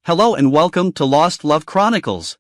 Hello and welcome to Lost Love Chronicles.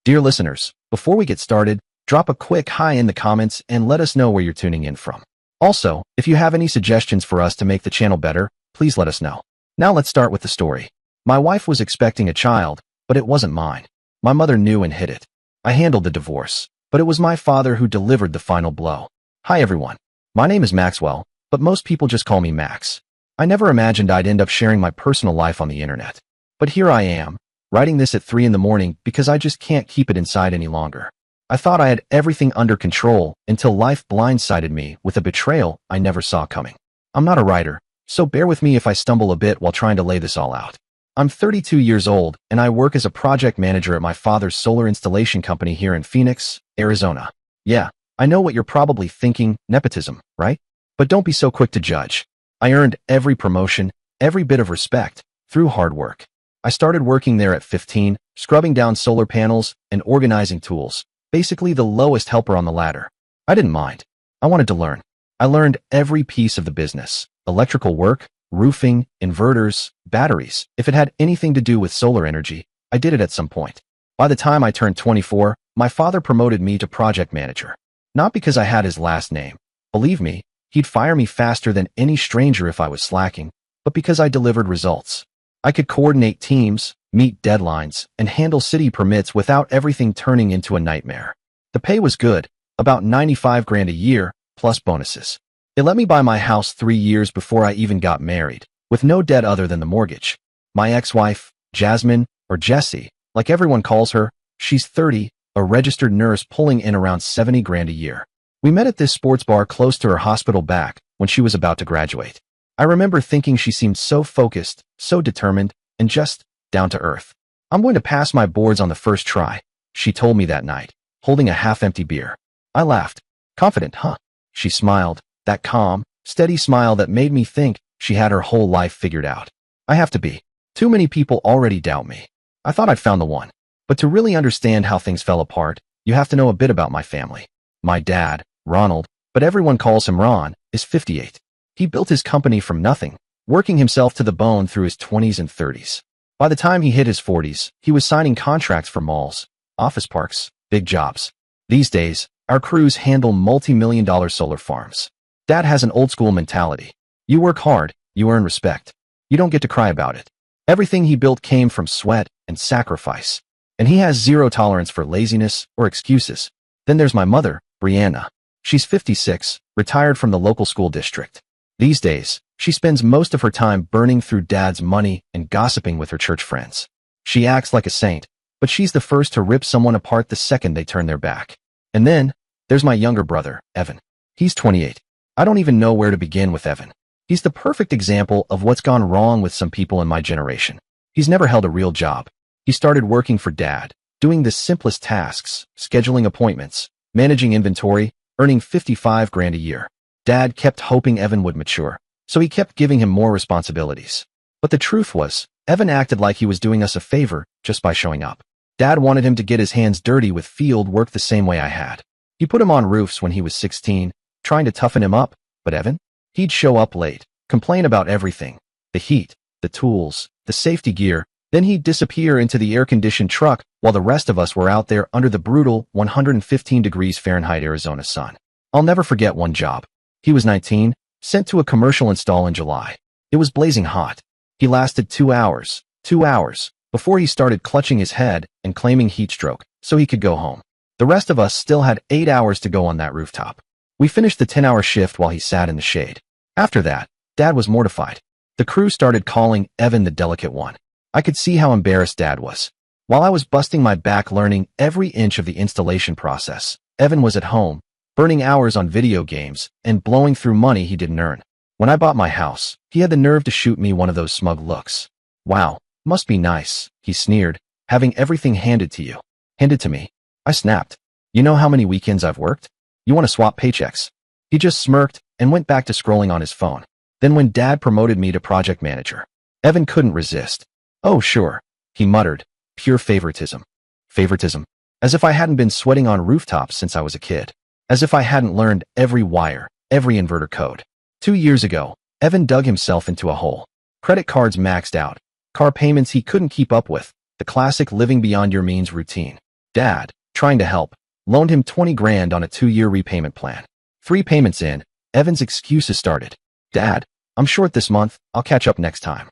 Dear listeners, before we get started, drop a quick hi in the comments and let us know where you're tuning in from. Also, if you have any suggestions for us to make the channel better, please let us know. Now let's start with the story. My wife was expecting a child, but it wasn't mine. My mother knew and hid it. I handled the divorce, but it was my father who delivered the final blow. Hi everyone. My name is Maxwell, but most people just call me Max. I never imagined I'd end up sharing my personal life on the internet. But here I am, writing this at 3 in the morning because I just can't keep it inside any longer. I thought I had everything under control until life blindsided me with a betrayal I never saw coming. I'm not a writer, so bear with me if I stumble a bit while trying to lay this all out. I'm 32 years old and I work as a project manager at my father's solar installation company here in Phoenix, Arizona. Yeah, I know what you're probably thinking, nepotism, right? But don't be so quick to judge. I earned every promotion, every bit of respect, through hard work. I started working there at 15, scrubbing down solar panels and organizing tools, basically the lowest helper on the ladder. I didn't mind. I wanted to learn. I learned every piece of the business: electrical work, roofing, inverters, batteries. If it had anything to do with solar energy, I did it at some point. By the time I turned 24, my father promoted me to project manager. Not because I had his last name. Believe me, he'd fire me faster than any stranger if I was slacking, but because I delivered results. I could coordinate teams, meet deadlines, and handle city permits without everything turning into a nightmare. The pay was good, about 95 grand a year, plus bonuses. It let me buy my house 3 years before I even got married, with no debt other than the mortgage. My ex-wife, Jasmine, or Jessie, like everyone calls her, she's 30, a registered nurse pulling in around 70 grand a year. We met at this sports bar close to her hospital back when she was about to graduate. I remember thinking she seemed so focused, so determined, and just down to earth. I'm going to pass my boards on the first try, she told me that night, holding a half-empty beer. I laughed. Confident, huh? She smiled, that calm, steady smile that made me think she had her whole life figured out. I have to be. Too many people already doubt me. I thought I'd found the one. But to really understand how things fell apart, you have to know a bit about my family. My dad, Ronald, but everyone calls him Ron, is 58. He built his company from nothing, working himself to the bone through his 20s and 30s. By the time he hit his 40s, he was signing contracts for malls, office parks, big jobs. These days, our crews handle multi-million-dollar solar farms. Dad has an old-school mentality. You work hard, you earn respect. You don't get to cry about it. Everything he built came from sweat and sacrifice. And he has zero tolerance for laziness or excuses. Then there's my mother, Brianna. She's 56, retired from the local school district. These days, she spends most of her time burning through Dad's money and gossiping with her church friends. She acts like a saint, but she's the first to rip someone apart the second they turn their back. And then, there's my younger brother, Evan. He's 28. I don't even know where to begin with Evan. He's the perfect example of what's gone wrong with some people in my generation. He's never held a real job. He started working for Dad, doing the simplest tasks, scheduling appointments, managing inventory, earning 55 grand a year. Dad kept hoping Evan would mature, so he kept giving him more responsibilities. But the truth was, Evan acted like he was doing us a favor just by showing up. Dad wanted him to get his hands dirty with field work the same way I had. He put him on roofs when he was 16, trying to toughen him up, but Evan? He'd show up late, complain about everything, the heat, the tools, the safety gear, then he'd disappear into the air-conditioned truck while the rest of us were out there under the brutal 115 degrees Fahrenheit Arizona sun. I'll never forget one job. He was 19, sent to a commercial install in July. It was blazing hot. He lasted 2 hours, before he started clutching his head and claiming heat stroke, so he could go home. The rest of us still had 8 hours to go on that rooftop. We finished the 10-hour shift while he sat in the shade. After that, Dad was mortified. The crew started calling Evan the delicate one. I could see how embarrassed Dad was. While I was busting my back learning every inch of the installation process, Evan was at home, burning hours on video games and blowing through money he didn't earn. When I bought my house, he had the nerve to shoot me one of those smug looks. Wow, must be nice, he sneered, having everything handed to you. Handed to me. I snapped. You know how many weekends I've worked? You want to swap paychecks? He just smirked and went back to scrolling on his phone. Then when Dad promoted me to project manager, Evan couldn't resist. Oh sure, he muttered, pure favoritism. Favoritism? As if I hadn't been sweating on rooftops since I was a kid. As if I hadn't learned every wire, every inverter code. 2 years ago, Evan dug himself into a hole. Credit cards maxed out, car payments he couldn't keep up with, the classic living beyond your means routine. Dad, trying to help, loaned him 20 grand on a 2-year repayment plan. 3 payments in, Evan's excuses started. Dad, I'm short this month, I'll catch up next time.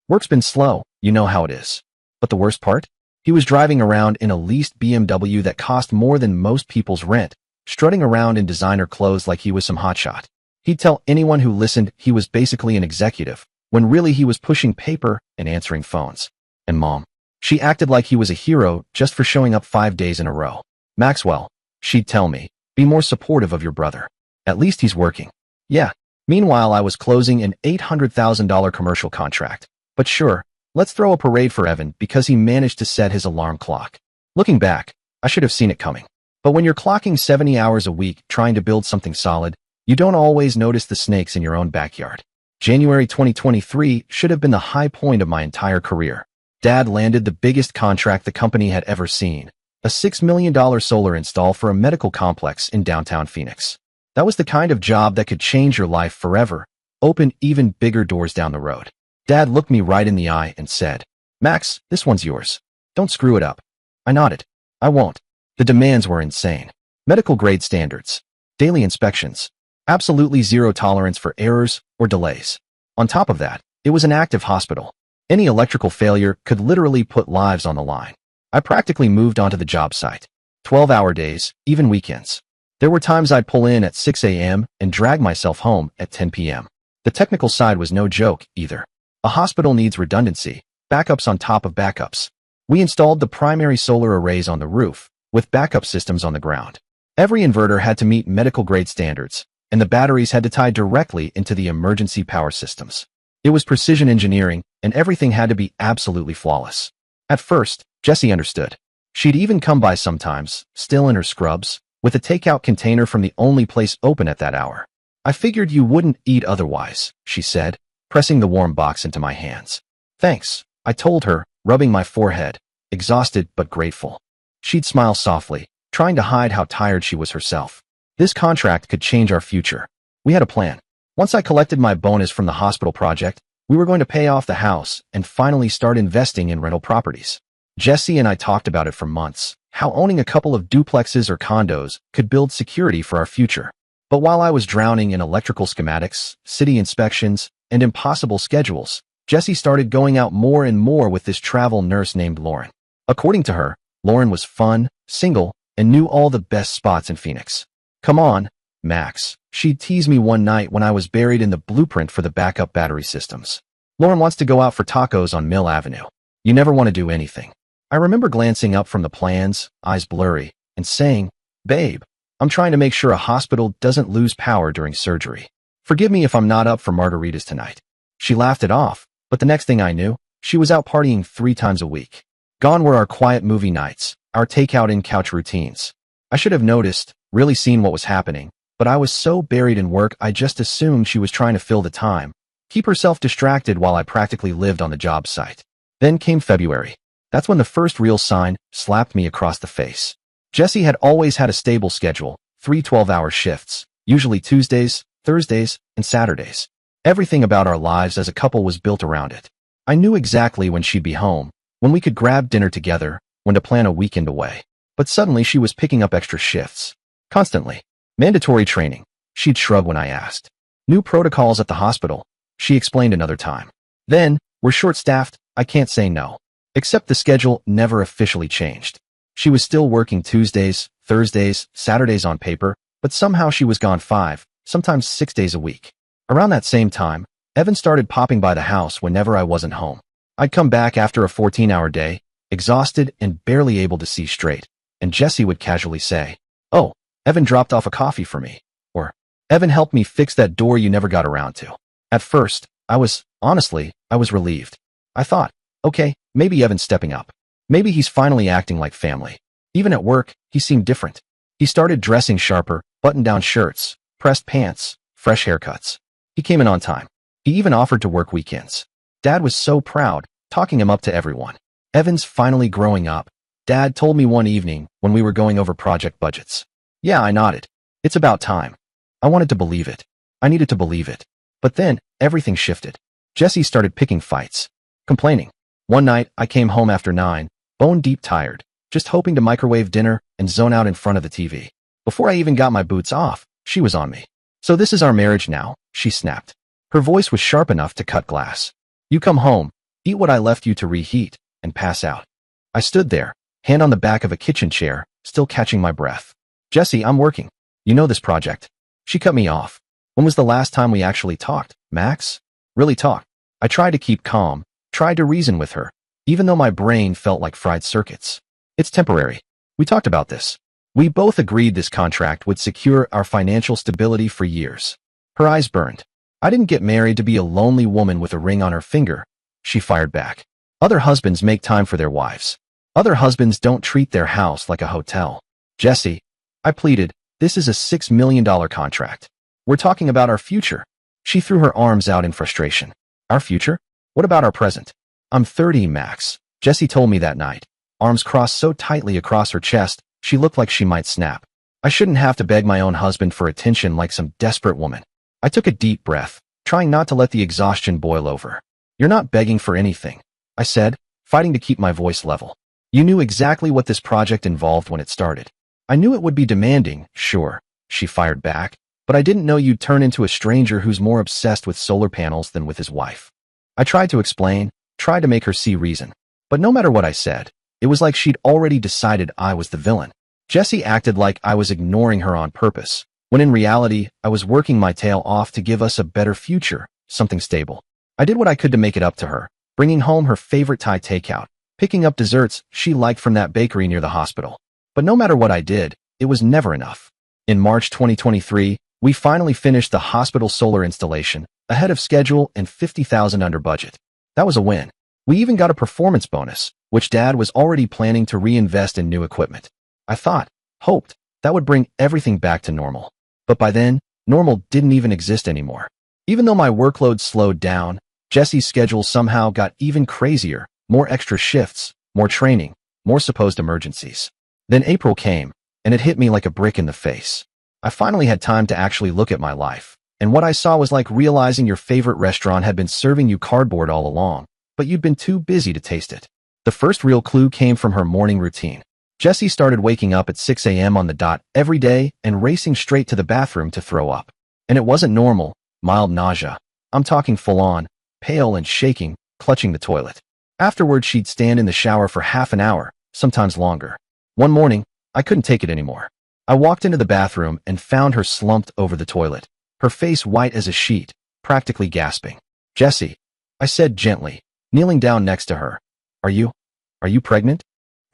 Work's been slow, you know how it is. But the worst part? He was driving around in a leased BMW that cost more than most people's rent, strutting around in designer clothes like he was some hotshot. He'd tell anyone who listened he was basically an executive, when really he was pushing paper and answering phones. And Mom, she acted like he was a hero just for showing up 5 days in a row. Maxwell, she'd tell me, be more supportive of your brother. At least he's working. Yeah. Meanwhile, I was closing an $800,000 commercial contract. But sure, let's throw a parade for Evan because he managed to set his alarm clock. Looking back, I should have seen it coming. But when you're clocking 70 hours a week trying to build something solid, you don't always notice the snakes in your own backyard. January 2023 should have been the high point of my entire career. Dad landed the biggest contract the company had ever seen, a $6 million solar install for a medical complex in downtown Phoenix. That was the kind of job that could change your life forever, open even bigger doors down the road. Dad looked me right in the eye and said, Max, this one's yours. Don't screw it up. I nodded. I won't. The demands were insane. Medical grade standards, daily inspections, absolutely zero tolerance for errors or delays. On top of that, it was an active hospital. Any electrical failure could literally put lives on the line. I practically moved onto the job site. 12-hour days, even weekends. There were times I'd pull in at 6 a.m. and drag myself home at 10 p.m. The technical side was no joke, either. A hospital needs redundancy, backups on top of backups. We installed the primary solar arrays on the roof, with backup systems on the ground. Every inverter had to meet medical-grade standards, and the batteries had to tie directly into the emergency power systems. It was precision engineering, and everything had to be absolutely flawless. At first, Jessie understood. She'd even come by sometimes, still in her scrubs, with a takeout container from the only place open at that hour. I figured you wouldn't eat otherwise, she said, pressing the warm box into my hands. Thanks, I told her, rubbing my forehead, exhausted but grateful. She'd smile softly, trying to hide how tired she was herself. This contract could change our future. We had a plan. Once I collected my bonus from the hospital project, we were going to pay off the house and finally start investing in rental properties. Jessie and I talked about it for months, how owning a couple of duplexes or condos could build security for our future. But while I was drowning in electrical schematics, city inspections, and impossible schedules, Jessie started going out more and more with this travel nurse named Lauren. According to her, Lauren was fun, single, and knew all the best spots in Phoenix. Come on, Max, she'd tease me one night when I was buried in the blueprint for the backup battery systems. Lauren wants to go out for tacos on Mill Avenue. You never want to do anything. I remember glancing up from the plans, eyes blurry, and saying, Babe, I'm trying to make sure a hospital doesn't lose power during surgery. Forgive me if I'm not up for margaritas tonight. She laughed it off, but the next thing I knew, she was out partying 3 times a week. Gone were our quiet movie nights, our takeout and couch routines. I should have noticed, really seen what was happening, but I was so buried in work I just assumed she was trying to fill the time, keep herself distracted while I practically lived on the job site. Then came February. That's when the first real sign slapped me across the face. Jessie had always had a stable schedule, 3 12-hour shifts, usually Tuesdays, Thursdays, and Saturdays. Everything about our lives as a couple was built around it. I knew exactly when she'd be home, when we could grab dinner together, when to plan a weekend away. But suddenly she was picking up extra shifts. Constantly. Mandatory training. She'd shrug when I asked. New protocols at the hospital. She explained another time. Then, we're short-staffed, I can't say no. Except the schedule never officially changed. She was still working Tuesdays, Thursdays, Saturdays on paper, but somehow she was gone 5, sometimes 6 days a week. Around that same time, Evan started popping by the house whenever I wasn't home. I'd come back after a 14-hour day, exhausted and barely able to see straight, and Jessie would casually say, Oh, Evan dropped off a coffee for me. Or, Evan helped me fix that door you never got around to. At first, I was relieved. I thought, okay, maybe Evan's stepping up. Maybe he's finally acting like family. Even at work, he seemed different. He started dressing sharper, button-down shirts, pressed pants, fresh haircuts. He came in on time. He even offered to work weekends. Dad was so proud, talking him up to everyone. Evan's finally growing up. Dad told me one evening when we were going over project budgets. Yeah, I nodded. It's about time. I wanted to believe it. I needed to believe it. But then, everything shifted. Jessie started picking fights. Complaining. One night, I came home after 9, bone-deep tired, just hoping to microwave dinner and zone out in front of the TV. Before I even got my boots off, she was on me. "So this is our marriage now," she snapped. Her voice was sharp enough to cut glass. "You come home, eat what I left you to reheat, and pass out." I stood there, hand on the back of a kitchen chair, still catching my breath. "Jesse, I'm working. You know this project." She cut me off. "When was the last time we actually talked, Max?" "Really talked?" I tried to keep calm, tried to reason with her, even though my brain felt like fried circuits. "It's temporary. We talked about this. We both agreed this contract would secure our financial stability for years." Her eyes burned. "I didn't get married to be a lonely woman with a ring on her finger," she fired back. "Other husbands make time for their wives. Other husbands don't treat their house like a hotel." "Jesse," I pleaded, "this is a $6 million contract. We're talking about our future." She threw her arms out in frustration. "Our future? What about our present?" "I'm 30, Max," Jesse told me that night. Arms crossed so tightly across her chest, she looked like she might snap. "I shouldn't have to beg my own husband for attention like some desperate woman." I took a deep breath, trying not to let the exhaustion boil over. "You're not begging for anything," I said, fighting to keep my voice level. "You knew exactly what this project involved when it started." "I knew it would be demanding, sure," she fired back, "but I didn't know you'd turn into a stranger who's more obsessed with solar panels than with his wife." I tried to explain, tried to make her see reason. But no matter what I said, it was like she'd already decided I was the villain. Jesse acted like I was ignoring her on purpose, when in reality, I was working my tail off to give us a better future, something stable. I did what I could to make it up to her, bringing home her favorite Thai takeout, picking up desserts she liked from that bakery near the hospital. But no matter what I did, it was never enough. In March 2023, we finally finished the hospital solar installation, ahead of schedule and $50,000 under budget. That was a win. We even got a performance bonus, which Dad was already planning to reinvest in new equipment. I hoped, that would bring everything back to normal. But by then, normal didn't even exist anymore. Even though my workload slowed down, Jesse's schedule somehow got even crazier, more extra shifts, more training, more supposed emergencies. Then April came, and it hit me like a brick in the face. I finally had time to actually look at my life, and what I saw was like realizing your favorite restaurant had been serving you cardboard all along, but you'd been too busy to taste it. The first real clue came from her morning routine. Jessie started waking up at 6 a.m. on the dot every day and racing straight to the bathroom to throw up. And it wasn't normal, mild nausea. I'm talking full-on, pale and shaking, clutching the toilet. Afterwards, she'd stand in the shower for half an hour, sometimes longer. One morning, I couldn't take it anymore. I walked into the bathroom and found her slumped over the toilet, her face white as a sheet, practically gasping. "Jessie," I said gently, kneeling down next to her. Are you pregnant?"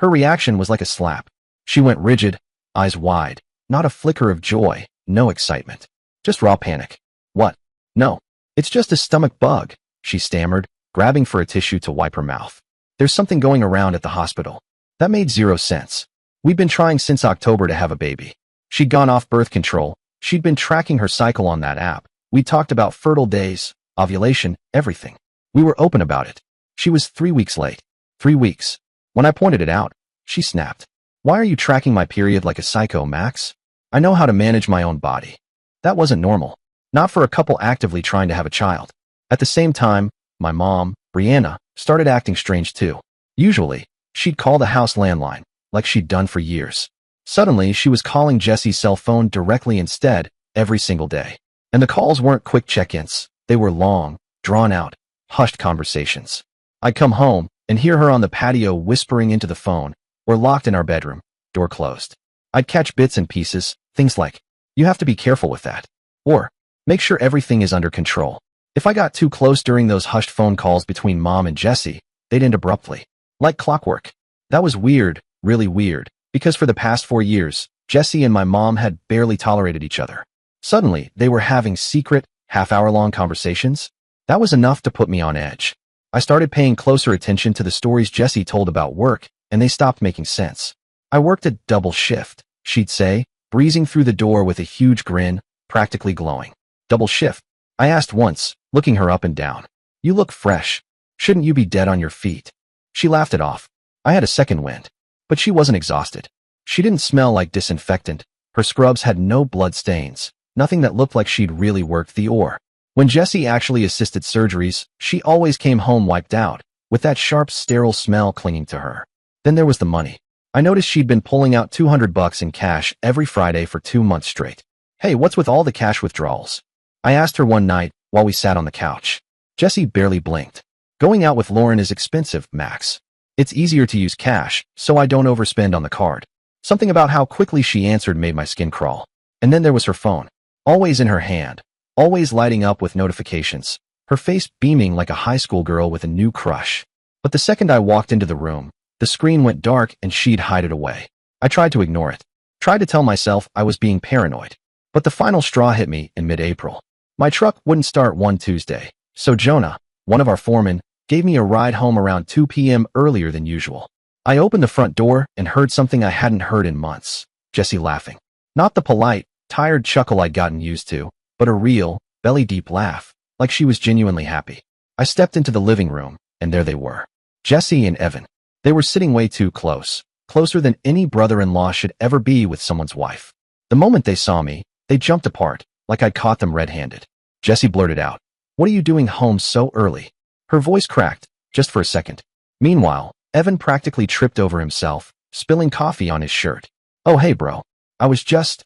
Her reaction was like a slap. She went rigid, eyes wide, not a flicker of joy, no excitement. Just raw panic. "What? No. It's just a stomach bug," she stammered, grabbing for a tissue to wipe her mouth. "There's something going around at the hospital." That made zero sense. We'd been trying since October to have a baby. She'd gone off birth control. She'd been tracking her cycle on that app. We talked about fertile days, ovulation, everything. We were open about it. She was 3 weeks late. 3 weeks. When I pointed it out, she snapped. "Why are you tracking my period like a psycho, Max? I know how to manage my own body." That wasn't normal. Not for a couple actively trying to have a child. At the same time, my mom, Brianna, started acting strange too. Usually, she'd call the house landline, like she'd done for years. Suddenly, she was calling Jesse's cell phone directly instead, every single day. And the calls weren't quick check-ins. They were long, drawn-out, hushed conversations. I'd come home and hear her on the patio whispering into the phone. We're locked in our bedroom, door closed. I'd catch bits and pieces, things like, "You have to be careful with that," or "Make sure everything is under control." If I got too close during those hushed phone calls between Mom and Jesse, they'd end abruptly, like clockwork. That was weird, really weird, because for the past 4 years, Jesse and my mom had barely tolerated each other. Suddenly, they were having secret, half-hour-long conversations. That was enough to put me on edge. I started paying closer attention to the stories Jesse told about work, and they stopped making sense. "I worked a double shift," she'd say, breezing through the door with a huge grin, practically glowing. "Double shift?" I asked once, looking her up and down. "You look fresh. Shouldn't you be dead on your feet?" She laughed it off. I had a second wind. But she wasn't exhausted. She didn't smell like disinfectant. Her scrubs had no blood stains, nothing that looked like she'd really worked the ore. When Jessie actually assisted surgeries, she always came home wiped out, with that sharp, sterile smell clinging to her. Then there was the money. I noticed she'd been pulling out $200 in cash every Friday for 2 months straight. Hey, what's with all the cash withdrawals? I asked her one night while we sat on the couch. Jessie barely blinked. Going out with Lauren is expensive, Max. It's easier to use cash, so I don't overspend on the card. Something about how quickly she answered made my skin crawl. And then there was her phone. Always in her hand. Always lighting up with notifications. Her face beaming like a high school girl with a new crush. But the second I walked into the room, the screen went dark and she'd hide it away. I tried to ignore it. Tried to tell myself I was being paranoid. But the final straw hit me in mid-April. My truck wouldn't start one Tuesday. So Jonah, one of our foremen, gave me a ride home around 2 p.m. earlier than usual. I opened the front door and heard something I hadn't heard in months. Jessie laughing. Not the polite, tired chuckle I'd gotten used to, but a real, belly-deep laugh, like she was genuinely happy. I stepped into the living room, and there they were. Jessie and Evan. They were sitting way too close, closer than any brother-in-law should ever be with someone's wife. The moment they saw me, they jumped apart, like I'd caught them red-handed. Jessie blurted out, "What are you doing home so early?" Her voice cracked, just for a second. Meanwhile, Evan practically tripped over himself, spilling coffee on his shirt. "Oh hey bro. I was just,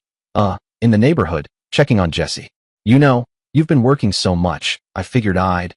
in the neighborhood, checking on Jessie. You know, you've been working so much, I figured I'd,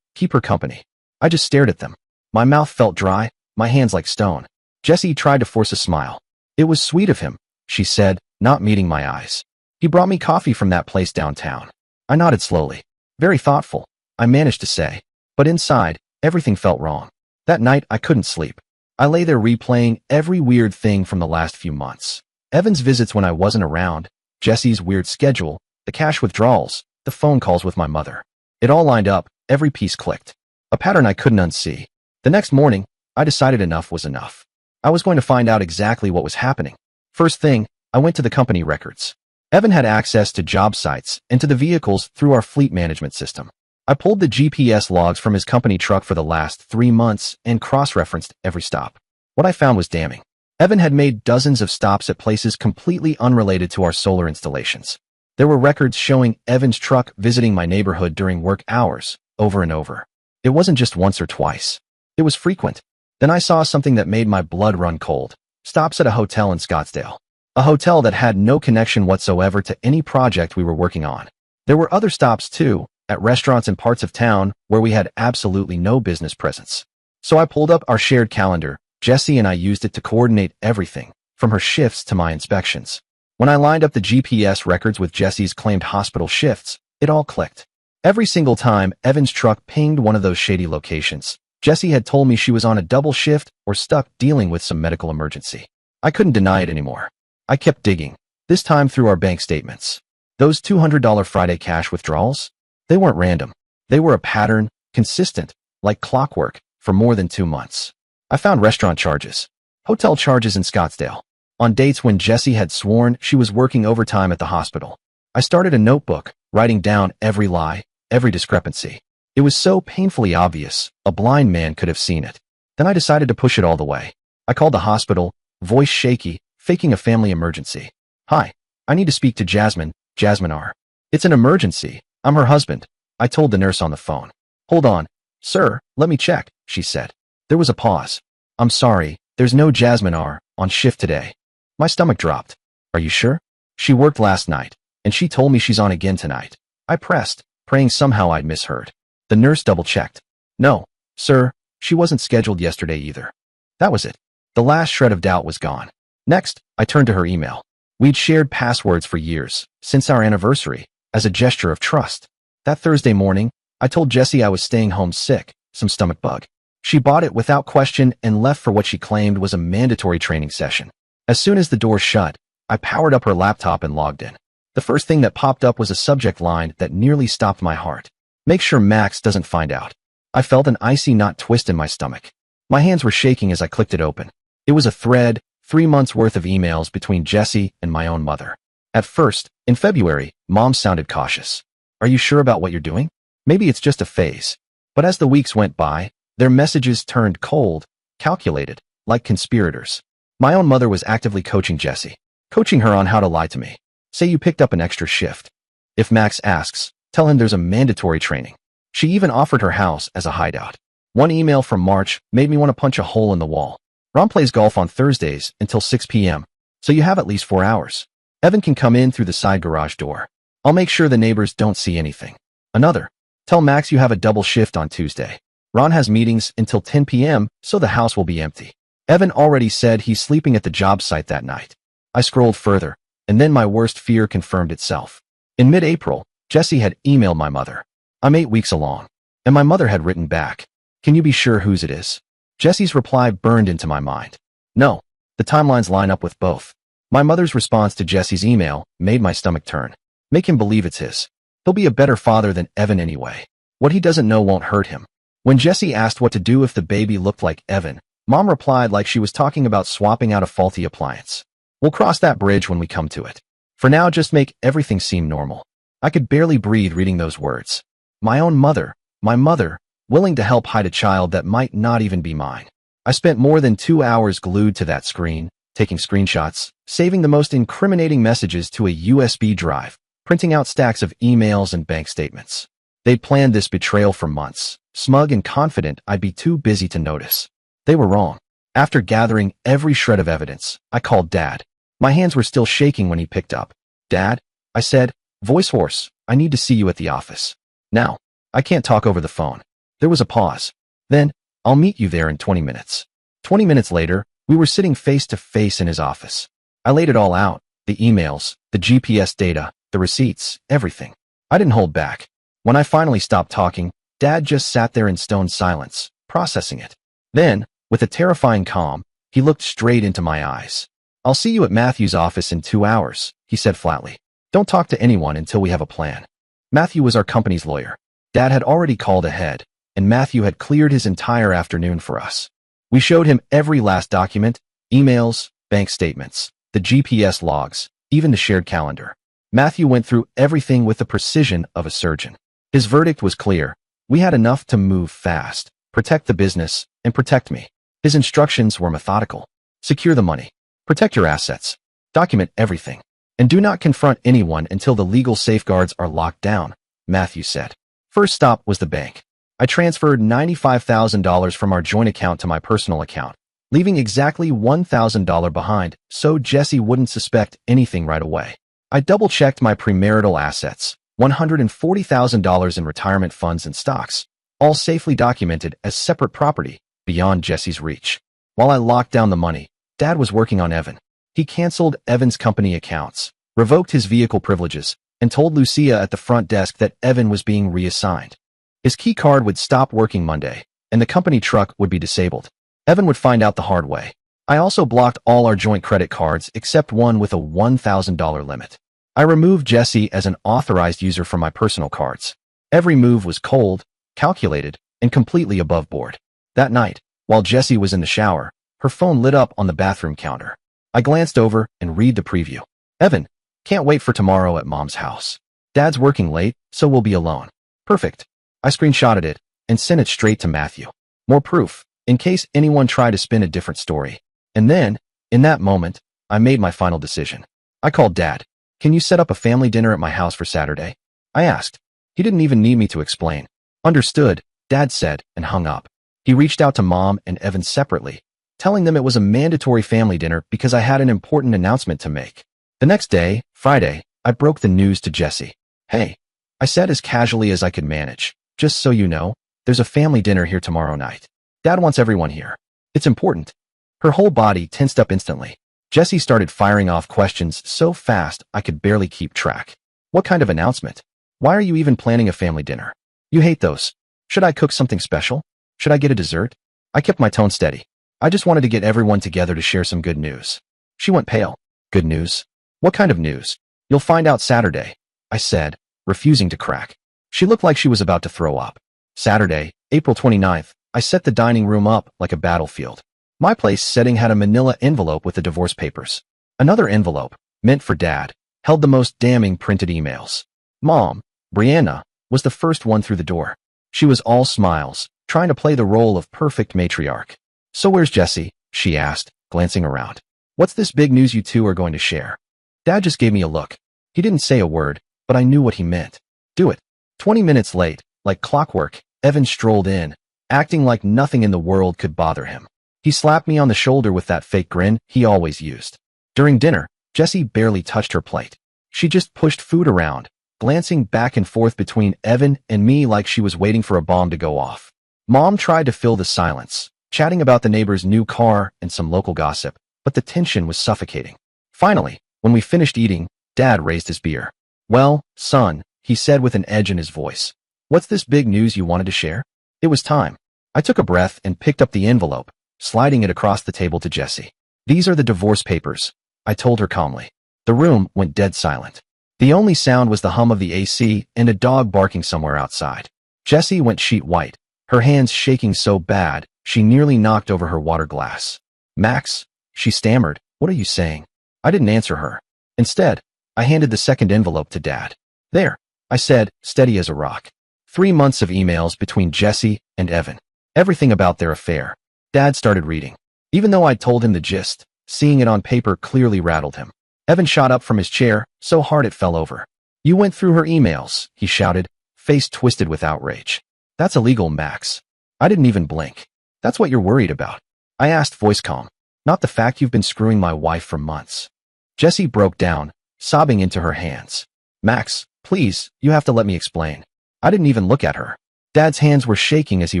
keep her company." I just stared at them. My mouth felt dry, my hands like stone. Jessie tried to force a smile. "It was sweet of him," she said, not meeting my eyes. "He brought me coffee from that place downtown." I nodded slowly. "Very thoughtful," I managed to say. But inside, everything felt wrong. That night, I couldn't sleep. I lay there replaying every weird thing from the last few months. Evan's visits when I wasn't around, Jessie's weird schedule, the cash withdrawals, the phone calls with my mother. It all lined up, every piece clicked. A pattern I couldn't unsee. The next morning, I decided enough was enough. I was going to find out exactly what was happening. First thing, I went to the company records. Evan had access to job sites and to the vehicles through our fleet management system. I pulled the GPS logs from his company truck for the last 3 months and cross-referenced every stop. What I found was damning. Evan had made dozens of stops at places completely unrelated to our solar installations. There were records showing Evan's truck visiting my neighborhood during work hours, over and over. It wasn't just once or twice. It was frequent. Then I saw something that made my blood run cold. Stops at a hotel in Scottsdale. A hotel that had no connection whatsoever to any project we were working on. There were other stops too, at restaurants in parts of town where we had absolutely no business presence. So I pulled up our shared calendar. Jessie and I used it to coordinate everything, from her shifts to my inspections. When I lined up the GPS records with Jessie's claimed hospital shifts, it all clicked. Every single time Evan's truck pinged one of those shady locations, Jessie had told me she was on a double shift or stuck dealing with some medical emergency. I couldn't deny it anymore. I kept digging, this time through our bank statements. Those $200 Friday cash withdrawals? They weren't random. They were a pattern, consistent, like clockwork, for more than 2 months. I found restaurant charges, hotel charges in Scottsdale, on dates when Jessie had sworn she was working overtime at the hospital. I started a notebook, writing down every lie, every discrepancy. It was so painfully obvious, a blind man could have seen it. Then I decided to push it all the way. I called the hospital, voice shaky, faking a family emergency. "Hi, I need to speak to Jasmine, Jasmine R. It's an emergency. I'm her husband," I told the nurse on the phone. "Hold on, sir, let me check," she said. There was a pause. "I'm sorry, there's no Jasmine R. on shift today." My stomach dropped. "Are you sure? She worked last night, and she told me she's on again tonight." I pressed, praying somehow I'd misheard. The nurse double-checked. "No, sir, she wasn't scheduled yesterday either." That was it. The last shred of doubt was gone. Next, I turned to her email. We'd shared passwords for years, since our anniversary, as a gesture of trust. That Thursday morning, I told Jessie I was staying home sick, some stomach bug. She bought it without question and left for what she claimed was a mandatory training session. As soon as the door shut, I powered up her laptop and logged in. The first thing that popped up was a subject line that nearly stopped my heart. "Make sure Max doesn't find out." I felt an icy knot twist in my stomach. My hands were shaking as I clicked it open. It was a thread, 3 months worth of emails between Jessie and my own mother. At first, in February, Mom sounded cautious. "Are you sure about what you're doing? Maybe it's just a phase." But as the weeks went by, their messages turned cold, calculated, like conspirators. My own mother was actively coaching Jessie, coaching her on how to lie to me. "Say you picked up an extra shift. If Max asks, tell him there's a mandatory training." She even offered her house as a hideout. One email from March made me want to punch a hole in the wall. Ron plays golf on Thursdays until 6 p.m., so you have at least 4 hours. Evan can come in through the side garage door. I'll make sure the neighbors don't see anything. Another. Tell Max you have a double shift on Tuesday. Ron has meetings until 10 p.m., so the house will be empty. Evan already said he's sleeping at the job site that night. I scrolled further, and then my worst fear confirmed itself. In mid-April, Jesse had emailed my mother. I'm 8 weeks along, and my mother had written back, "Can you be sure whose it is?" Jesse's reply burned into my mind. No, the timelines line up with both. My mother's response to Jesse's email made my stomach turn. Make him believe it's his. He'll be a better father than Evan anyway. What he doesn't know won't hurt him. When Jesse asked what to do if the baby looked like Evan, Mom replied like she was talking about swapping out a faulty appliance. We'll cross that bridge when we come to it. For now, just make everything seem normal. I could barely breathe reading those words. My own mother, my mother, willing to help hide a child that might not even be mine. I spent more than 2 hours glued to that screen, taking screenshots, saving the most incriminating messages to a USB drive, printing out stacks of emails and bank statements. They'd planned this betrayal for months, smug and confident I'd be too busy to notice. They were wrong. After gathering every shred of evidence, I called Dad. My hands were still shaking when he picked up. "Dad," I said, voice hoarse, "I need to see you at the office. Now, I can't talk over the phone." There was a pause. Then, "I'll meet you there in 20 minutes. 20 minutes later, we were sitting face to face in his office. I laid it all out, the emails, the GPS data, the receipts, everything. I didn't hold back. When I finally stopped talking, Dad just sat there in stone silence, processing it. Then, with a terrifying calm, he looked straight into my eyes. "I'll see you at Matthew's office in 2 hours, he said flatly. "Don't talk to anyone until we have a plan." Matthew was our company's lawyer. Dad had already called ahead, and Matthew had cleared his entire afternoon for us. We showed him every last document, emails, bank statements, the GPS logs, even the shared calendar. Matthew went through everything with the precision of a surgeon. His verdict was clear. We had enough to move fast, protect the business, and protect me. His instructions were methodical. Secure the money. Protect your assets. Document everything. And do not confront anyone until the legal safeguards are locked down, Matthew said. First stop was the bank. I transferred $95,000 from our joint account to my personal account, leaving exactly $1,000 behind so Jesse wouldn't suspect anything right away. I double-checked my premarital assets, $140,000 in retirement funds and stocks, all safely documented as separate property beyond Jesse's reach. While I locked down the money, Dad was working on Evan. He canceled Evan's company accounts, revoked his vehicle privileges, and told Lucia at the front desk that Evan was being reassigned. His key card would stop working Monday, and the company truck would be disabled. Evan would find out the hard way. I also blocked all our joint credit cards except one with a $1,000 limit. I removed Jesse as an authorized user from my personal cards. Every move was cold, calculated, and completely above board. That night, while Jessie was in the shower, her phone lit up on the bathroom counter. I glanced over and read the preview. "Evan, can't wait for tomorrow at Mom's house. Dad's working late, so we'll be alone." Perfect. I screenshotted it and sent it straight to Matthew. More proof, in case anyone tried to spin a different story. And then, in that moment, I made my final decision. I called Dad. "Can you set up a family dinner at my house for Saturday?" I asked. He didn't even need me to explain. "Understood," Dad said, and hung up. He reached out to Mom and Evan separately, telling them it was a mandatory family dinner because I had an important announcement to make. The next day, Friday, I broke the news to Jessie. "Hey," I said as casually as I could manage, "just so you know, there's a family dinner here tomorrow night. Dad wants everyone here. It's important." Her whole body tensed up instantly. Jessie started firing off questions so fast I could barely keep track. "What kind of announcement? Why are you even planning a family dinner? You hate those. Should I cook something special? Should I get a dessert?" I kept my tone steady. I just wanted to get everyone together to share some good news. She went pale. "Good news? What kind of news?" "You'll find out Saturday," I said, refusing to crack. She looked like she was about to throw up. Saturday, April 29th, I set the dining room up like a battlefield. My place setting had a manila envelope with the divorce papers. Another envelope, meant for Dad, held the most damning printed emails. Mom, Brianna, was the first one through the door. She was all smiles, trying to play the role of perfect matriarch. "So where's Jessie?" she asked, glancing around. "What's this big news you two are going to share?" Dad just gave me a look. He didn't say a word, but I knew what he meant. "Do it." 20 minutes late, like clockwork, Evan strolled in, acting like nothing in the world could bother him. He slapped me on the shoulder with that fake grin he always used. During dinner, Jessie barely touched her plate. She just pushed food around, glancing back and forth between Evan and me like she was waiting for a bomb to go off. Mom tried to fill the silence, chatting about the neighbor's new car and some local gossip, but the tension was suffocating. Finally, when we finished eating, Dad raised his beer. "Well, son," he said with an edge in his voice. "What's this big news you wanted to share?" It was time. I took a breath and picked up the envelope, sliding it across the table to Jessie. "These are the divorce papers," I told her calmly. The room went dead silent. The only sound was the hum of the AC and a dog barking somewhere outside. Jessie went sheet white, her hands shaking so bad she nearly knocked over her water glass. "Max," she stammered, "what are you saying?" I didn't answer her. Instead, I handed the second envelope to Dad. "There," I said, steady as a rock. 3 months of emails between Jessie and Evan. Everything about their affair. Dad started reading. Even though I'd told him the gist, seeing it on paper clearly rattled him. Evan shot up from his chair, so hard it fell over. "You went through her emails," he shouted, face twisted with outrage. "That's illegal, Max." I didn't even blink. "That's what you're worried about?" I asked, voice calm. "Not the fact you've been screwing my wife for months." Jessie broke down, sobbing into her hands. "Max, please, you have to let me explain." I didn't even look at her. Dad's hands were shaking as he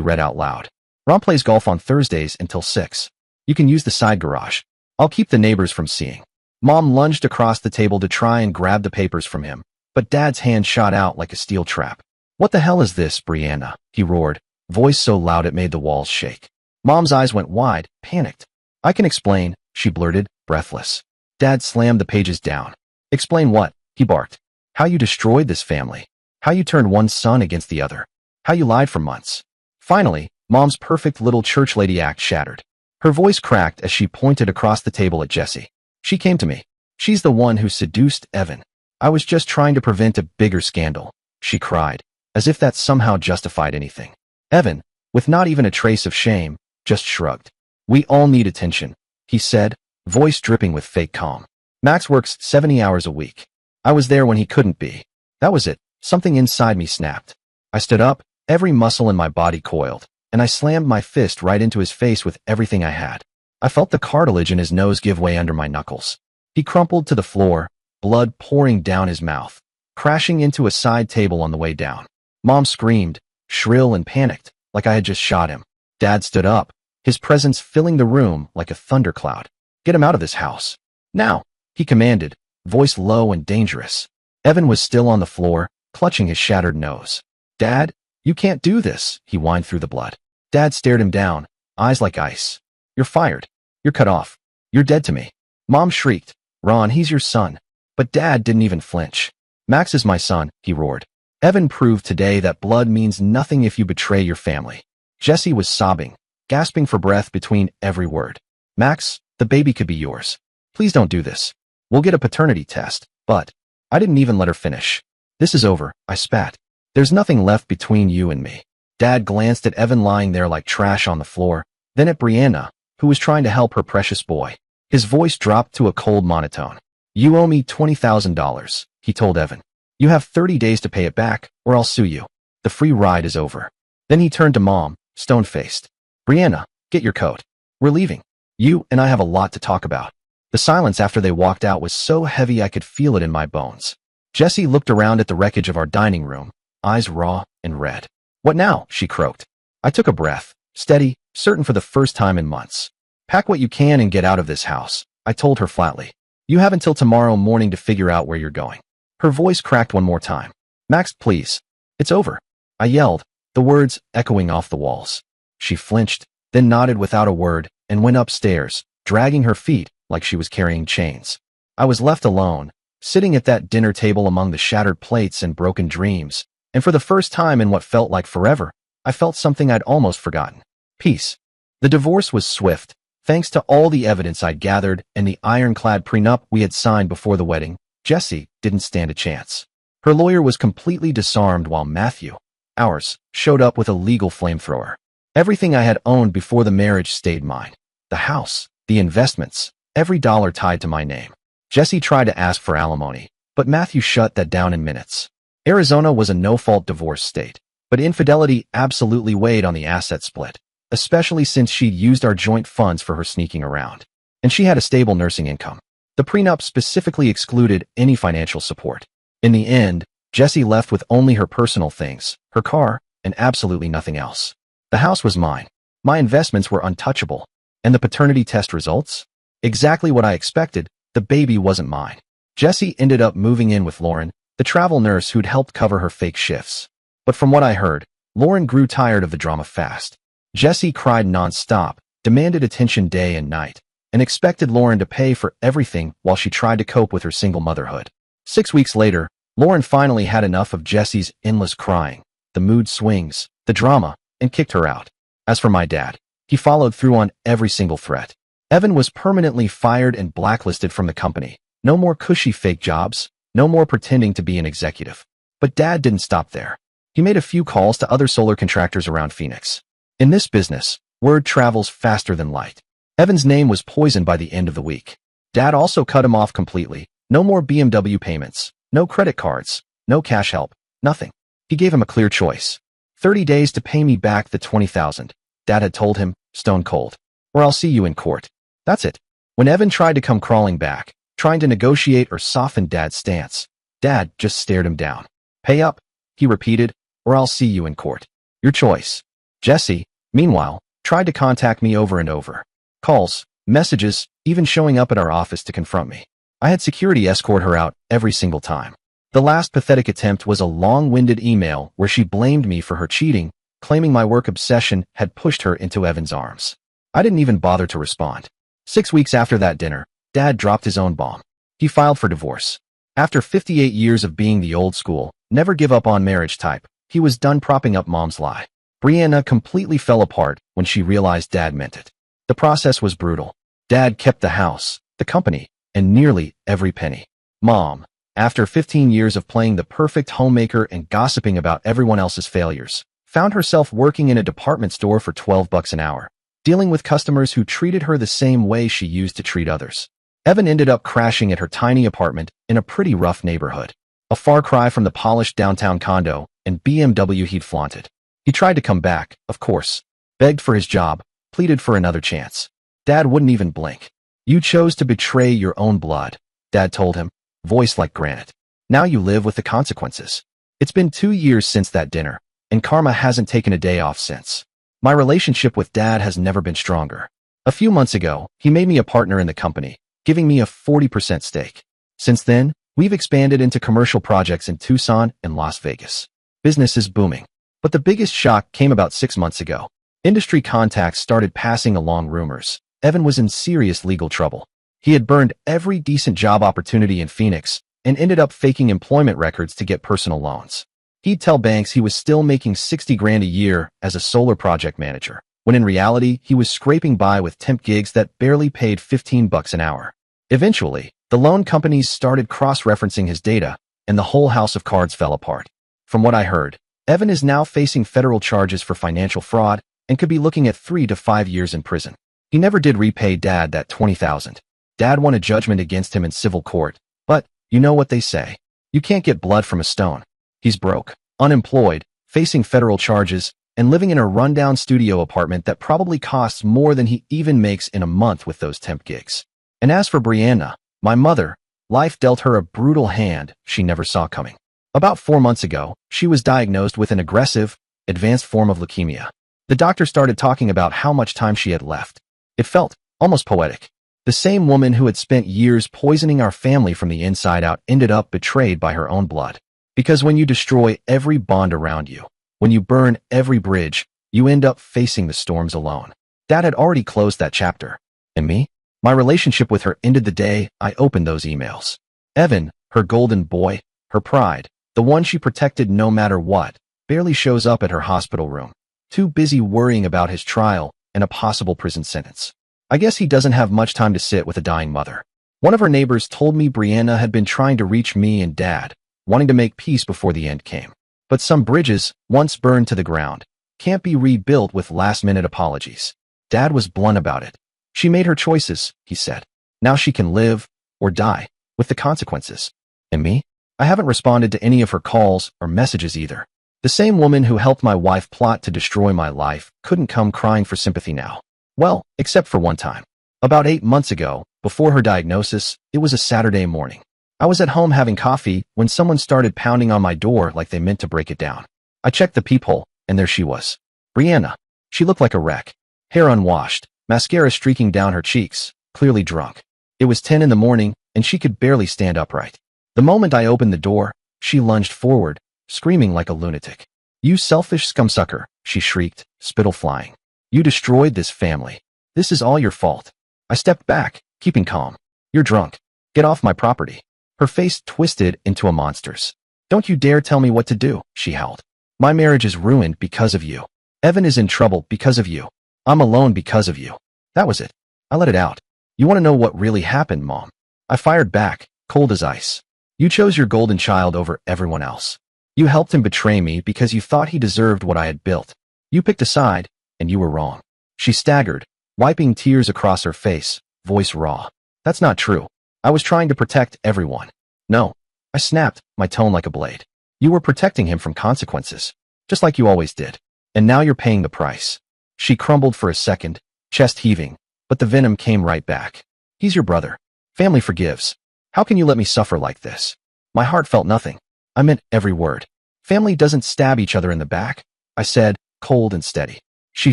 read out loud. "Ron plays golf on Thursdays until 6. You can use the side garage. I'll keep the neighbors from seeing." Mom lunged across the table to try and grab the papers from him, but Dad's hand shot out like a steel trap. "What the hell is this, Brianna?" he roared, voice so loud it made the walls shake. Mom's eyes went wide, panicked. "I can explain," she blurted, breathless. Dad slammed the pages down. "Explain what?" he barked. "How you destroyed this family. How you turned one son against the other. How you lied for months." Finally, Mom's perfect little church lady act shattered. Her voice cracked as she pointed across the table at Jessie. "She came to me. She's the one who seduced Evan. I was just trying to prevent a bigger scandal," she cried, as if that somehow justified anything. Evan, with not even a trace of shame, just shrugged. "We all need attention," he said, voice dripping with fake calm. "Max works 70 hours a week. I was there when he couldn't be." That was it. Something inside me snapped. I stood up, every muscle in my body coiled, and I slammed my fist right into his face with everything I had. I felt the cartilage in his nose give way under my knuckles. He crumpled to the floor, blood pouring down his mouth, crashing into a side table on the way down. Mom screamed, shrill and panicked, like I had just shot him. Dad stood up, his presence filling the room like a thundercloud. "Get him out of this house. Now," he commanded, voice low and dangerous. Evan was still on the floor, clutching his shattered nose. "Dad, you can't do this," he whined through the blood. Dad stared him down, eyes like ice. "You're fired. You're cut off. You're dead to me." Mom shrieked, "Ron, he's your son." But Dad didn't even flinch. "Max is my son," he roared. "Evan proved today that blood means nothing if you betray your family." Jessie was sobbing, gasping for breath between every word. "Max, the baby could be yours. Please don't do this. We'll get a paternity test." But I didn't even let her finish. "This is over," I spat. "There's nothing left between you and me." Dad glanced at Evan lying there like trash on the floor, then at Brianna, who was trying to help her precious boy. His voice dropped to a cold monotone. "You owe me $20,000, he told Evan. "You have 30 days to pay it back, or I'll sue you. The free ride is over." Then he turned to Mom, stone-faced. "Brianna, get your coat. We're leaving. You and I have a lot to talk about." The silence after they walked out was so heavy I could feel it in my bones. Jessie looked around at the wreckage of our dining room, eyes raw and red. "What now?" she croaked. I took a breath, steady, certain for the first time in months. "Pack what you can and get out of this house," I told her flatly. "You have until tomorrow morning to figure out where you're going." Her voice cracked one more time. "Max, please. It's over," I yelled, the words echoing off the walls. She flinched, then nodded without a word, and went upstairs, dragging her feet like she was carrying chains. I was left alone, sitting at that dinner table among the shattered plates and broken dreams, and for the first time in what felt like forever, I felt something I'd almost forgotten. Peace. The divorce was swift, thanks to all the evidence I'd gathered and the ironclad prenup we had signed before the wedding. Jessie didn't stand a chance. Her lawyer was completely disarmed while Matthew, ours, showed up with a legal flamethrower. Everything I had owned before the marriage stayed mine. The house, the investments, every dollar tied to my name. Jessie tried to ask for alimony, but Matthew shut that down in minutes. Arizona was a no-fault divorce state. But infidelity absolutely weighed on the asset split, especially since she'd used our joint funds for her sneaking around. And she had a stable nursing income. The prenup specifically excluded any financial support. In the end, Jessie left with only her personal things, her car, and absolutely nothing else. The house was mine. My investments were untouchable. And the paternity test results? Exactly what I expected, the baby wasn't mine. Jessie ended up moving in with Lauren, the travel nurse who'd helped cover her fake shifts. But from what I heard, Lauren grew tired of the drama fast. Jessie cried non-stop, demanded attention day and night, and expected Lauren to pay for everything while she tried to cope with her single motherhood. 6 weeks later, Lauren finally had enough of Jessie's endless crying, the mood swings, the drama, and kicked her out. As for my dad, he followed through on every single threat. Evan was permanently fired and blacklisted from the company. No more cushy fake jobs, no more pretending to be an executive. But Dad didn't stop there. He made a few calls to other solar contractors around Phoenix. In this business, word travels faster than light. Evan's name was poisoned by the end of the week. Dad also cut him off completely. No more BMW payments, no credit cards, no cash help, nothing. He gave him a clear choice. 30 days to pay me back the $20,000. Dad had told him, stone cold, or I'll see you in court. That's it. When Evan tried to come crawling back, trying to negotiate or soften Dad's stance, Dad just stared him down. Pay up, he repeated, or I'll see you in court. Your choice. Jessie, meanwhile, tried to contact me over and over. Calls, messages, even showing up at our office to confront me. I had security escort her out every single time. The last pathetic attempt was a long-winded email where she blamed me for her cheating, claiming my work obsession had pushed her into Evan's arms. I didn't even bother to respond. 6 weeks after that dinner, Dad dropped his own bomb. He filed for divorce. After 58 years of being the old school, never give up on marriage type, he was done propping up Mom's lie. Brianna completely fell apart when she realized Dad meant it. The process was brutal. Dad kept the house, the company, and nearly every penny. Mom, after 15 years of playing the perfect homemaker and gossiping about everyone else's failures, found herself working in a department store for $12 an hour, dealing with customers who treated her the same way she used to treat others. Evan ended up crashing at her tiny apartment in a pretty rough neighborhood, a far cry from the polished downtown condo and BMW he'd flaunted. He tried to come back, of course, begged for his job, pleaded for another chance. Dad wouldn't even blink. You chose to betray your own blood, Dad told him, voice like granite. Now you live with the consequences. It's been 2 years since that dinner, and karma hasn't taken a day off since. My relationship with Dad has never been stronger. A few months ago, he made me a partner in the company, giving me a 40% stake. Since then, we've expanded into commercial projects in Tucson and Las Vegas. Business is booming. But the biggest shock came about 6 months ago. Industry contacts started passing along rumors. Evan was in serious legal trouble. He had burned every decent job opportunity in Phoenix and ended up faking employment records to get personal loans. He'd tell banks he was still making $60,000 a year as a solar project manager, when in reality, he was scraping by with temp gigs that barely paid $15 an hour. Eventually, the loan companies started cross-referencing his data, and the whole house of cards fell apart. From what I heard, Evan is now facing federal charges for financial fraud and could be looking at 3 to 5 years in prison. He never did repay Dad that $20,000. Dad won a judgment against him in civil court, but you know what they say. You can't get blood from a stone. He's broke, unemployed, facing federal charges, and living in a rundown studio apartment that probably costs more than he even makes in a month with those temp gigs. And as for Brianna, my mother, life dealt her a brutal hand she never saw coming. About 4 months ago, she was diagnosed with an aggressive, advanced form of leukemia. The doctor started talking about how much time she had left. It felt almost poetic. The same woman who had spent years poisoning our family from the inside out ended up betrayed by her own blood. Because when you destroy every bond around you, when you burn every bridge, you end up facing the storms alone. Dad had already closed that chapter. And me? My relationship with her ended the day I opened those emails. Evan, her golden boy, her pride, the one she protected no matter what, barely shows up at her hospital room, too busy worrying about his trial and a possible prison sentence. I guess he doesn't have much time to sit with a dying mother. One of her neighbors told me Brianna had been trying to reach me and Dad, wanting to make peace before the end came. But some bridges, once burned to the ground, can't be rebuilt with last-minute apologies. Dad was blunt about it. She made her choices, he said. Now she can live, or die, with the consequences. And me? I haven't responded to any of her calls or messages either. The same woman who helped my wife plot to destroy my life couldn't come crying for sympathy now. Well, except for one time. About 8 months ago, before her diagnosis, it was a Saturday morning. I was at home having coffee when someone started pounding on my door like they meant to break it down. I checked the peephole, and there she was. Brianna. She looked like a wreck. Hair unwashed, mascara streaking down her cheeks, clearly drunk. It was 10 in the morning, and she could barely stand upright. The moment I opened the door, she lunged forward, screaming like a lunatic. "You selfish scumsucker," she shrieked, spittle flying. "You destroyed this family. This is all your fault." I stepped back, keeping calm. "You're drunk. Get off my property." Her face twisted into a monster's. "Don't you dare tell me what to do," she howled. "My marriage is ruined because of you. Evan is in trouble because of you. I'm alone because of you." That was it. I let it out. "You want to know what really happened, Mom?" I fired back, cold as ice. "You chose your golden child over everyone else. You helped him betray me because you thought he deserved what I had built. You picked a side, and you were wrong." She staggered, wiping tears across her face, voice raw. "That's not true. I was trying to protect everyone." "No." I snapped, my tone like a blade. "You were protecting him from consequences, just like you always did. And now you're paying the price." She crumbled for a second, chest heaving, but the venom came right back. "He's your brother. Family forgives. How can you let me suffer like this?" My heart felt nothing. I meant every word. "Family doesn't stab each other in the back," I said, cold and steady. She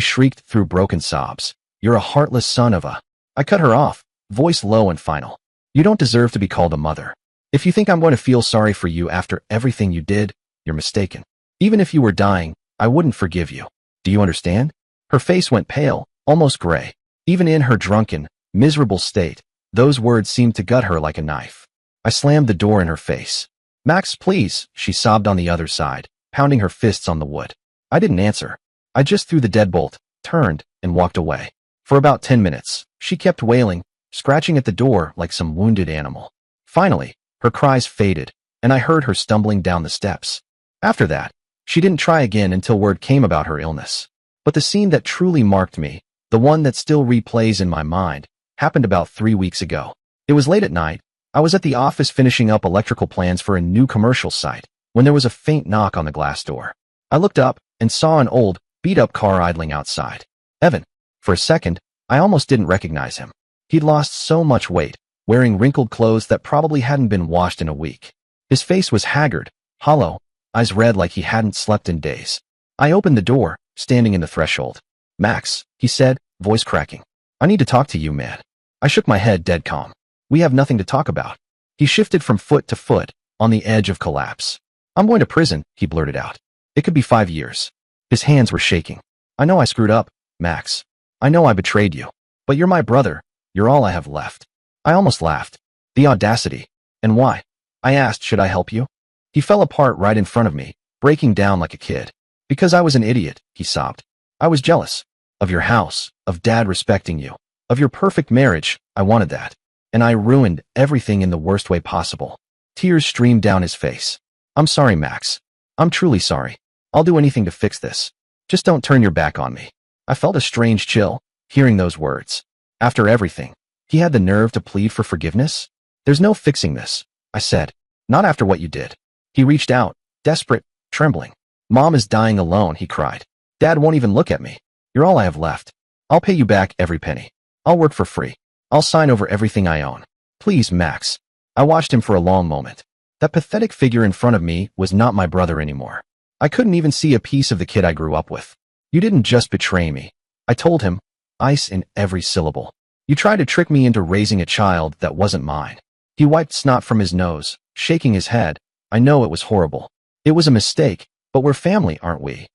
shrieked through broken sobs. "You're a heartless son of a—" I cut her off, voice low and final. "You don't deserve to be called a mother. If you think I'm going to feel sorry for you after everything you did, you're mistaken. Even if you were dying, I wouldn't forgive you. Do you understand?" Her face went pale, almost gray. Even in her drunken, miserable state, those words seemed to gut her like a knife. I slammed the door in her face. "Max, please," she sobbed on the other side, pounding her fists on the wood. I didn't answer. I just threw the deadbolt, turned, and walked away. For about 10 minutes, she kept wailing, scratching at the door like some wounded animal. Finally, her cries faded, and I heard her stumbling down the steps. After that, she didn't try again until word came about her illness. But the scene that truly marked me, the one that still replays in my mind, happened about 3 weeks ago. It was late at night. I was at the office finishing up electrical plans for a new commercial site when there was a faint knock on the glass door. I looked up and saw an old, beat-up car idling outside. Evan. For a second, I almost didn't recognize him. He'd lost so much weight, wearing wrinkled clothes that probably hadn't been washed in a week. His face was haggard, hollow, eyes red like he hadn't slept in days. I opened the door, standing in the threshold. "Max," he said, voice cracking. "I need to talk to you, man." I shook my head dead calm. "We have nothing to talk about." He shifted from foot to foot, on the edge of collapse. "I'm going to prison," he blurted out. "It could be 5 years." His hands were shaking. "I know I screwed up, Max. I know I betrayed you. But you're my brother. You're all I have left." I almost laughed. The audacity. "And why?" I asked, "Should I help you?" He fell apart right in front of me, breaking down like a kid. "Because I was an idiot," he sobbed. "I was jealous. Of your house, of Dad respecting you, of your perfect marriage. I wanted that. And I ruined everything in the worst way possible." Tears streamed down his face. "I'm sorry, Max. I'm truly sorry. I'll do anything to fix this. Just don't turn your back on me." I felt a strange chill, hearing those words. After everything, he had the nerve to plead for forgiveness? "There's no fixing this," I said. "Not after what you did." He reached out, desperate, trembling. "Mom is dying alone," he cried. "Dad won't even look at me. You're all I have left. I'll pay you back every penny. I'll work for free. I'll sign over everything I own. Please, Max." I watched him for a long moment. That pathetic figure in front of me was not my brother anymore. I couldn't even see a piece of the kid I grew up with. "You didn't just betray me," I told him, ice in every syllable. "You tried to trick me into raising a child that wasn't mine." He wiped snot from his nose, shaking his head. "I know it was horrible. It was a mistake, but we're family, aren't we?"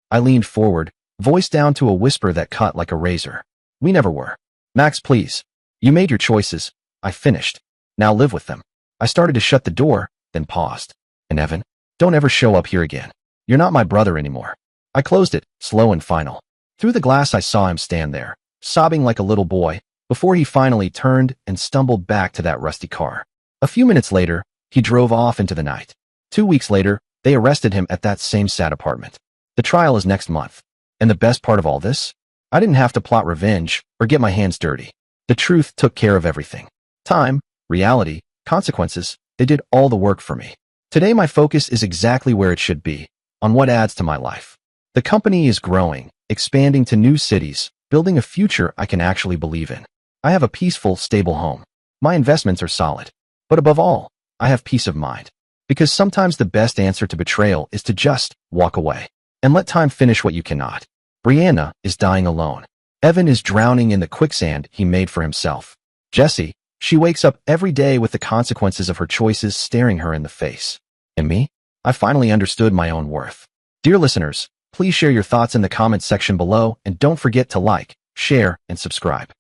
I leaned forward, voice down to a whisper that cut like a razor. "We never were. Max, please. You made your choices." I finished. "Now live with them." I started to shut the door, then paused. "And Evan, don't ever show up here again. You're not my brother anymore." I closed it, slow and final. Through the glass I saw him stand there, sobbing like a little boy, before he finally turned and stumbled back to that rusty car. A few minutes later, he drove off into the night. 2 weeks later, they arrested him at that same sad apartment. The trial is next month. And the best part of all this? I didn't have to plot revenge or get my hands dirty. The truth took care of everything. Time, reality, consequences, they did all the work for me. Today my focus is exactly where it should be, on what adds to my life. The company is growing, expanding to new cities, building a future I can actually believe in. I have a peaceful, stable home. My investments are solid. But above all, I have peace of mind. Because sometimes the best answer to betrayal is to just walk away and let time finish what you cannot. Brianna is dying alone. Evan is drowning in the quicksand he made for himself. Jessie, she wakes up every day with the consequences of her choices staring her in the face. And me? I finally understood my own worth. Dear listeners, please share your thoughts in the comments section below and don't forget to like, share, and subscribe.